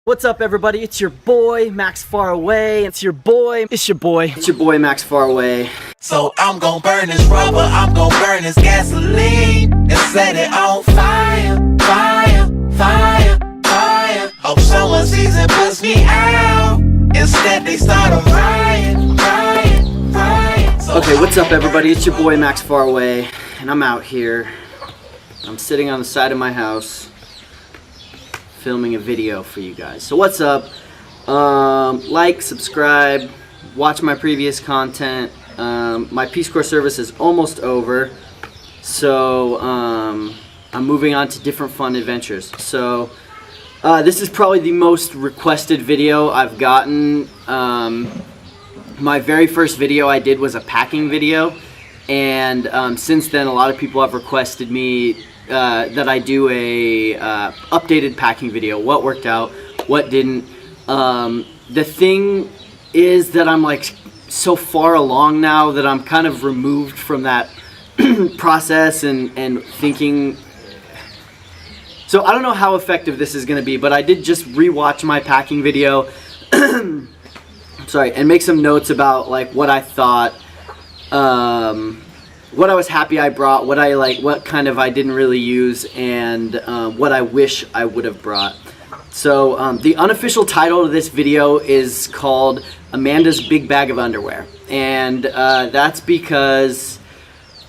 What's up, everybody? It's your boy Max Faraway. It's your boy Max Faraway. So I'm gonna burn this rubber, I'm gonna burn this gasoline and set it on fire, fire, fire, fire. Hope someone sees and puts me out. Instead they start a riot, riot, riot. Okay, what's up, everybody? It's your boy Max Faraway, and I'm out here. I'm sitting on the side of my house filming a video for you guys. So what's up? Like, subscribe, watch my previous content. My Peace Corps service is almost over, so I'm moving on to different fun adventures. So this is probably the most requested video I've gotten. My very first video I did was a packing video, and since then a lot of people have requested me that I do a updated packing video, what worked out, what didn't. The thing is that I'm like so far along now that I'm kind of removed from that process and thinking. So I don't know how effective this is going to be, but I did just rewatch my packing video sorry, and make some notes about like what I thought, what I was happy I brought, what I like, what kind of I didn't really use, and what I wish I would have brought. So the unofficial title of this video is called Amanda's Big Bag of Underwear, and that's because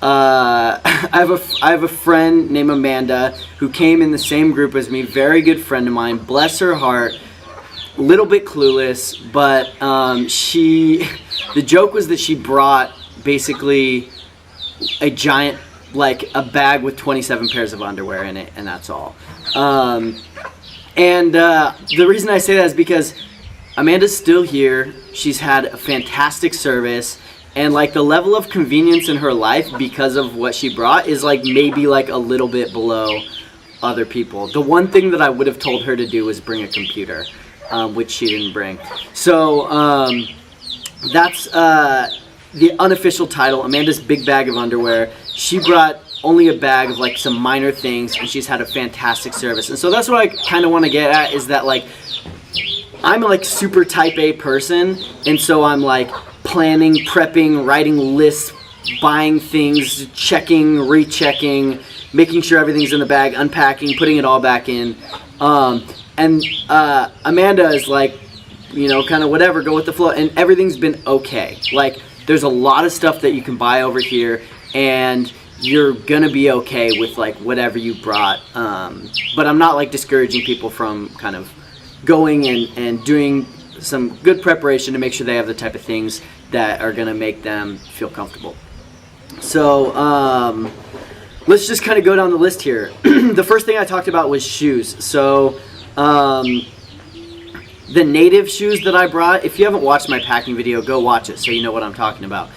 I have a friend named Amanda who came in the same group as me, very good friend of mine, bless her heart, little bit clueless, but the joke was that she brought basically a giant, like a bag with 27 pairs of underwear in it, and that's all. The reason I say that is because Amanda's still here. She's had a fantastic service, and like the level of convenience in her life because of what she brought is like maybe like a little bit below other people. The one thing that I would have told her to do was bring a computer, which she didn't bring. So that's the unofficial title, Amanda's Big Bag of Underwear. She brought only a bag of like some minor things, and she's had a fantastic service. And so that's what I kind of want to get at, is that like I'm like super type A person, and so I'm like planning, prepping, writing lists, buying things, checking, rechecking, making sure everything's in the bag, unpacking, putting it all back in. Amanda is like, you know, kind of whatever, go with the flow, and everything's been okay. Like, there's a lot of stuff that you can buy over here, and you're gonna be okay with like whatever you brought. But I'm not like discouraging people from kind of going and doing some good preparation to make sure they have the type of things that are gonna make them feel comfortable. So let's just kind of go down the list here. The first thing I talked about was shoes. So the native shoes that I brought, if you haven't watched my packing video, go watch it so you know what I'm talking about.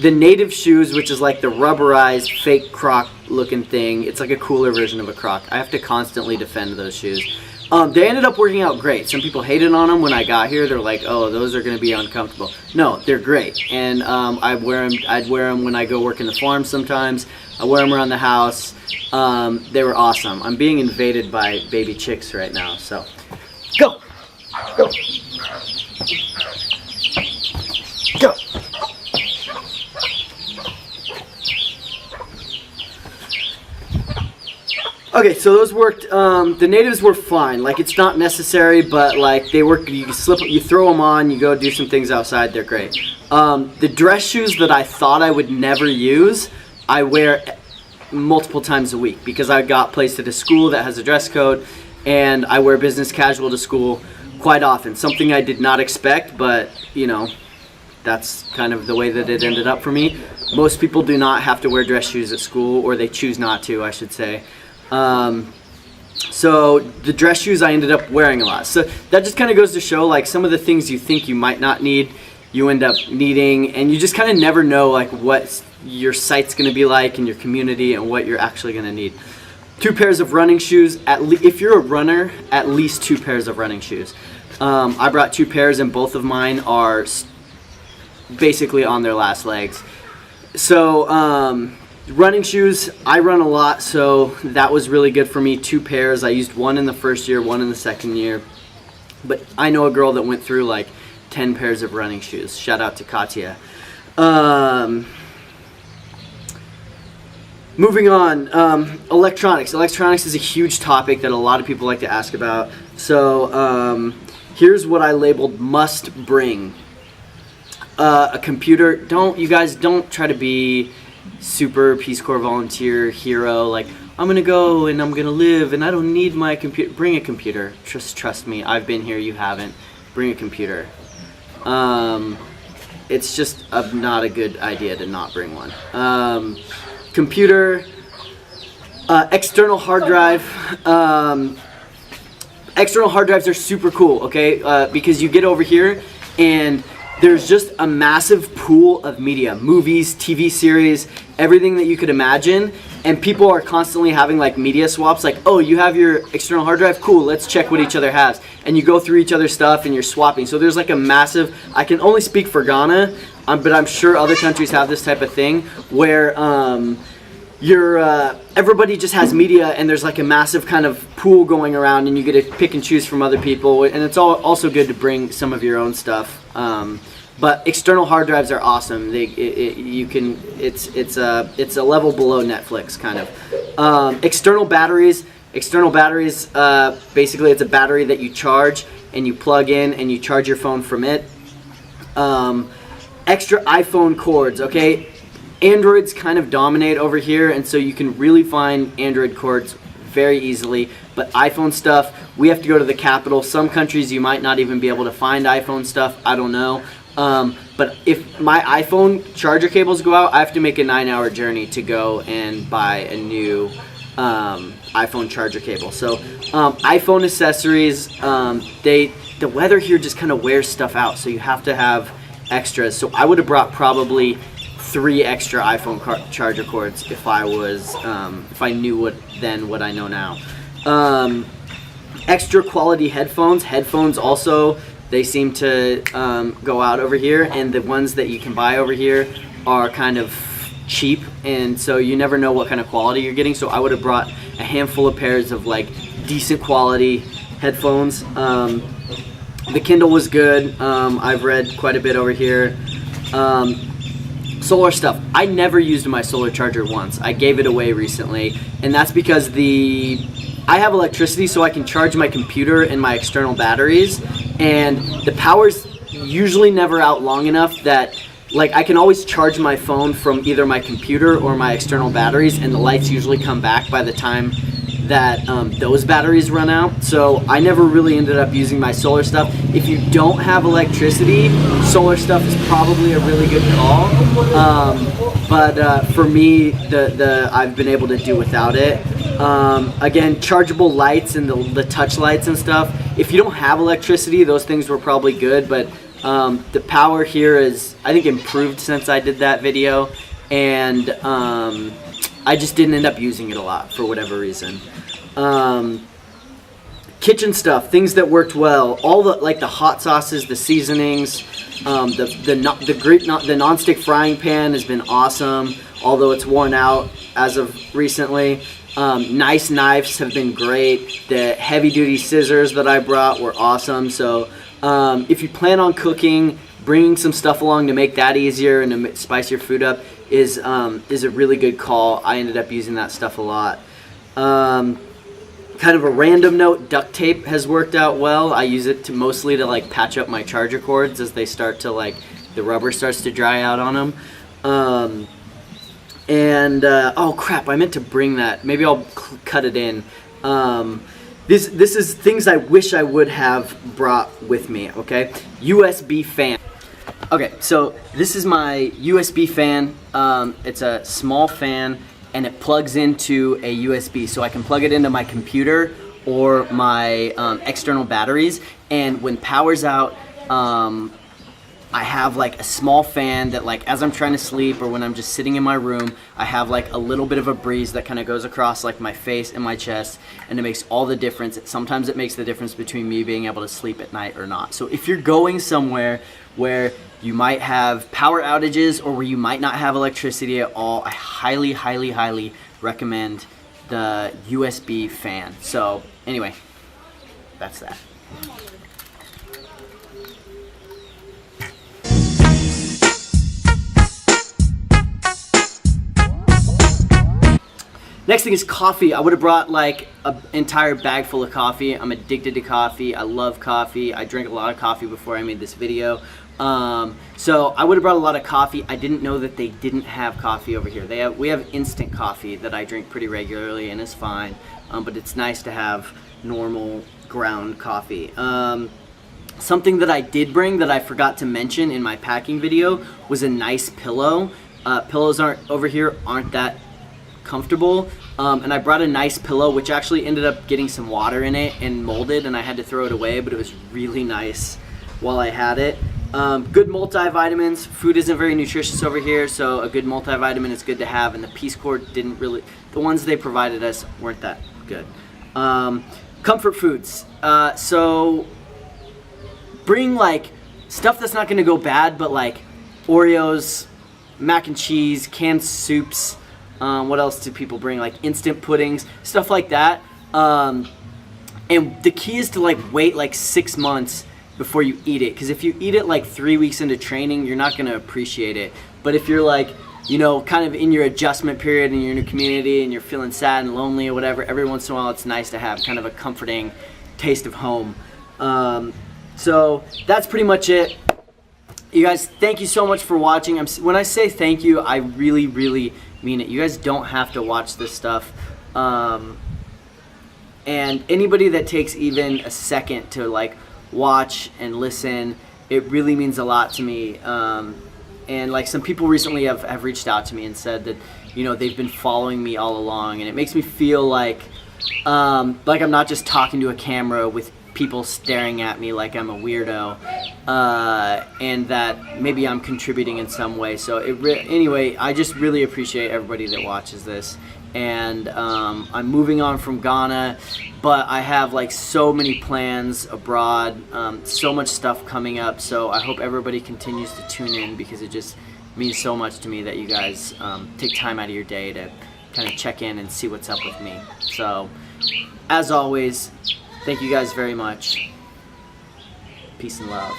The native shoes, which is like the rubberized fake Croc looking thing, it's like a cooler version of a Croc. I have to constantly defend those shoes. They ended up working out great. Some people hated on them when I got here. They're like, oh, those are going to be uncomfortable. No, they're great. And I'd wear them when I go work in the farm sometimes. I wear them around the house. They were awesome. I'm being invaded by baby chicks right now, so go. Go. Go. Okay, so those worked. The natives were fine. Like, it's not necessary, but like they work. You throw them on, you go do some things outside. They're great. The dress shoes that I thought I would never use, I wear multiple times a week because I got placed at a school that has a dress code, and I wear business casual to school quite often. Something I did not expect, but you know, that's kind of the way that it ended up for me. Most people do not have to wear dress shoes at school, or they choose not to, I should say. So the dress shoes I ended up wearing a lot. So that just kind of goes to show like some of the things you think you might not need, you end up needing, and you just kind of never know like what your site's going to be like in your community and what you're actually going to need. 2 pairs of running shoes. If you're a runner, at least 2 pairs of running shoes. I brought 2 pairs, and both of mine are basically on their last legs. So running shoes, I run a lot, so that was really good for me. 2 pairs. I used one in the first year, one in the second year. But I know a girl that went through like 10 pairs of running shoes. Shout out to Katya. Moving on, electronics. Electronics is a huge topic that a lot of people like to ask about. So here's what I labeled must bring. A computer. You guys don't try to be super Peace Corps volunteer hero. Like, I'm gonna go and I'm gonna live and I don't need my computer. Bring a computer. Trust me. I've been here. You haven't. Bring a computer. It's just not a good idea to not bring one. Computer, external hard drive. External hard drives are super cool, okay? Because you get over here and there's just a massive pool of media, movies, TV series, everything that you could imagine. And people are constantly having like media swaps, like, oh, you have your external hard drive? Cool, let's check what each other has. And you go through each other's stuff and you're swapping. So there's like a massive, I can only speak for Ghana, but I'm sure other countries have this type of thing where everybody just has media and there's like a massive kind of pool going around and you get to pick and choose from other people. And it's also good to bring some of your own stuff. But external hard drives are awesome. It's a level below Netflix kind of. External batteries. Basically it's a battery that you charge and you plug in and you charge your phone from it. Extra iPhone cords. Okay, Androids kind of dominate over here, and so you can really find Android cords very easily. But iPhone stuff, we have to go to the capital. Some countries you might not even be able to find iPhone stuff. I don't know. But if my iPhone charger cables go out, I have to make a 9-hour journey to go and buy a new iPhone charger cable. So iPhone accessories, the weather here just kind of wears stuff out, so you have to have extras. So I would have brought probably 3 extra iPhone charger cords if I knew what I know now. Extra quality headphones. Headphones also, they seem to go out over here, and the ones that you can buy over here are kind of cheap, and so you never know what kind of quality you're getting. So I would have brought a handful of pairs of like decent quality headphones. The Kindle was good. I've read quite a bit over here. Solar stuff. I never used my solar charger once. I gave it away recently, and that's because I have electricity, so I can charge my computer and my external batteries, and the power's usually never out long enough that like I can always charge my phone from either my computer or my external batteries, and the lights usually come back by the time that those batteries run out. So I never really ended up using my solar stuff. If you don't have electricity, solar stuff is probably a really good call. But for me, I've been able to do without it. Again, chargeable lights and the touch lights and stuff. If you don't have electricity, those things were probably good, but the power here is, I think, improved since I did that video, and I just didn't end up using it a lot for whatever reason. Kitchen stuff, things that worked well, all the hot sauces, the seasonings, the non-stick frying pan has been awesome, although it's worn out as of recently. Nice knives have been great. The heavy-duty scissors that I brought were awesome. So if you plan on cooking, bringing some stuff along to make that easier and to spice your food up is a really good call. I ended up using that stuff a lot. Kind of a random note, duct tape has worked out well. I use it mostly to like patch up my charger cords as they start to the rubber starts to dry out on them. Oh crap, I meant to bring that. Maybe I'll cut it in. This is things I wish I would have brought with me, okay? USB fan. Okay, so this is my USB fan. It's a small fan, and it plugs into a USB, so I can plug it into my computer or my external batteries. And when power's out, I have like a small fan that as I'm trying to sleep or when I'm just sitting in my room, I have like a little bit of a breeze that kind of goes across like my face and my chest, and it makes all the difference. Sometimes it makes the difference between me being able to sleep at night or not. So if you're going somewhere where you might have power outages or where you might not have electricity at all, I highly, highly, highly recommend the USB fan. So anyway, that's that. Next thing is coffee. I would have brought like an entire bag full of coffee. I'm addicted to coffee. I love coffee. I drank a lot of coffee before I made this video. So I would have brought a lot of coffee. I didn't know that they didn't have coffee over here. We have instant coffee that I drink pretty regularly and it's fine. But it's nice to have normal ground coffee. Something that I did bring that I forgot to mention in my packing video was a nice pillow. Pillows over here aren't that comfortable. And I brought a nice pillow, which actually ended up getting some water in it and molded, and I had to throw it away, but it was really nice while I had it. Good multivitamins. Food isn't very nutritious over here, so a good multivitamin is good to have, and the Peace Corps didn't really, the ones they provided us weren't that good. Comfort foods. So bring like stuff that's not gonna go bad, but like Oreos, mac and cheese, canned soups. What else do people bring? Like instant puddings, stuff like that. And the key is to like wait like 6 months before you eat it, because if you eat it like 3 weeks into training, you're not gonna appreciate it. But if you're like, you know, kind of in your adjustment period and you're in a community and you're feeling sad and lonely or whatever, every once in a while it's nice to have kind of a comforting taste of home. So that's pretty much it. You guys, thank you so much for watching. When I say thank you, I really, really mean it. You guys don't have to watch this stuff. And anybody that takes even a second to like watch and listen, it really means a lot to me. And like some people recently have reached out to me and said that, you know, they've been following me all along, and it makes me feel like I'm not just talking to a camera with people staring at me like I'm a weirdo, and that maybe I'm contributing in some way. So anyway, I just really appreciate everybody that watches this. And I'm moving on from Ghana, but I have like so many plans abroad, so much stuff coming up. So I hope everybody continues to tune in, because it just means so much to me that you guys take time out of your day to kind of check in and see what's up with me. So as always, thank you guys very much. Peace and love.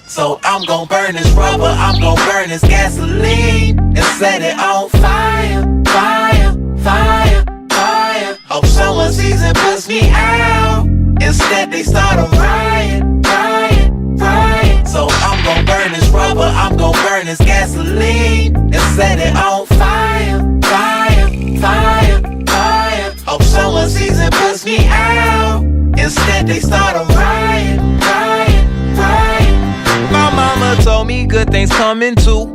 So I'm gon' burn this rubber, I'm gon' burn this gasoline and set it on fire, fire, fire, fire. Hope someone sees and puts me out. Instead they start a riot, riot, riot. So I'm gon' burn this rubber, I'm gon' burn this gasoline and set it on fire, fire, fire, fire. Hope someone sees and puts me out. Instead they start a riot, riot, riot. My mama told me good things coming too,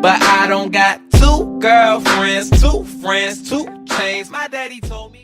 but I don't got 2 girlfriends, 2 friends, 2 chains. My daddy told me